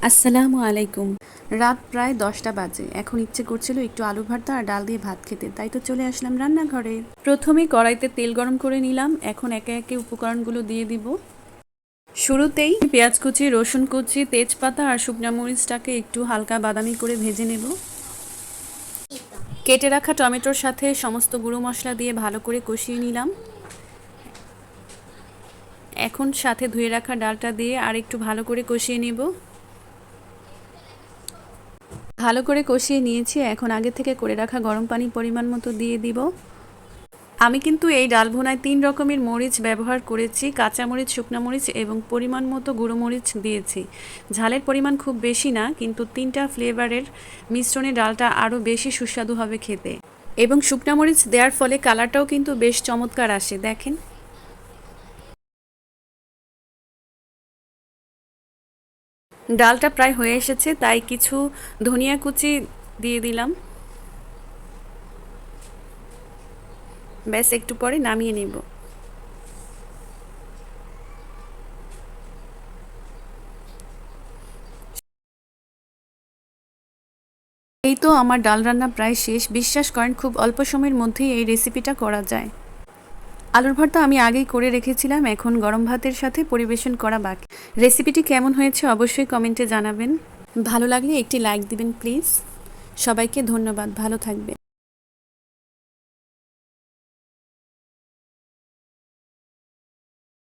আসসালামু আলাইকুম। রাত প্রায় 10টা বাজে। এখন ইচ্ছে করছিল একটু আলু ভর্তা আর ডাল দিয়ে ভাত খেতে, তাই তো চলে আসলাম রান্নাঘরে। প্রথমে কড়াইতে তেল গরম করে নিলাম। এখন একে একে উপকরণগুলো দিয়ে দিব। শুরুতেই পেঁয়াজ কুচি, রসুন কুচি, তেজপাতা আর শুকনা মরিচটাকে একটু হালকা বাদামি করে ভেজে নেব। কেটে রাখা টমেটোর সাথে সমস্ত গুঁড়ো মশলা দিয়ে ভালো করে কষিয়ে নিলাম। এখন সাথে ধুয়ে রাখা ডালটা দিয়ে আর একটু ভালো করে কষিয়ে নেব। ভালো করে কষিয়ে নিয়েছি। এখন আগে থেকে করে রাখা গরম পানি পরিমাণ মতো দিয়ে দিব। আমি কিন্তু এই ডাল ভুনায় 3 রকমের মরিচ ব্যবহার করেছি, কাঁচা মরিচ, শুকনো মরিচ এবং পরিমাণ মতো গুঁড়ো মরিচ দিয়েছি। ঝালের পরিমাণ খুব বেশি না, কিন্তু 3টা ফ্লেভারের মিশ্রণে ডালটা আরও বেশি সুস্বাদু হবে খেতে। এবং শুকনো মরিচ দেওয়ার ফলে কালারটাও কিন্তু বেশ চমৎকার আসে, দেখেন। ডালটা প্রায় হয়ে এসেছে, তাই কিছু ধনিয়া কুচি দিয়ে দিলাম। ব্যাস একটু পরে নামিয়ে নেব। এই তো আমার ডাল রান্না প্রায় শেষ। বিশ্বাস করেন, খুব অল্প সময়ের মধ্যেই এই রেসিপিটা করা যায়। আলুর ভর্তা আমি আগেই করে রেখেছিলাম, এখন গরম ভাতের সাথে পরিবেশন করা বাকি। রেসিপিটি কেমন হয়েছে অবশ্যই কমেন্টে জানাবেন। ভালো লাগলে একটি লাইক দিবেন প্লিজ। সবাইকে ধন্যবাদ, ভালো থাকবেন।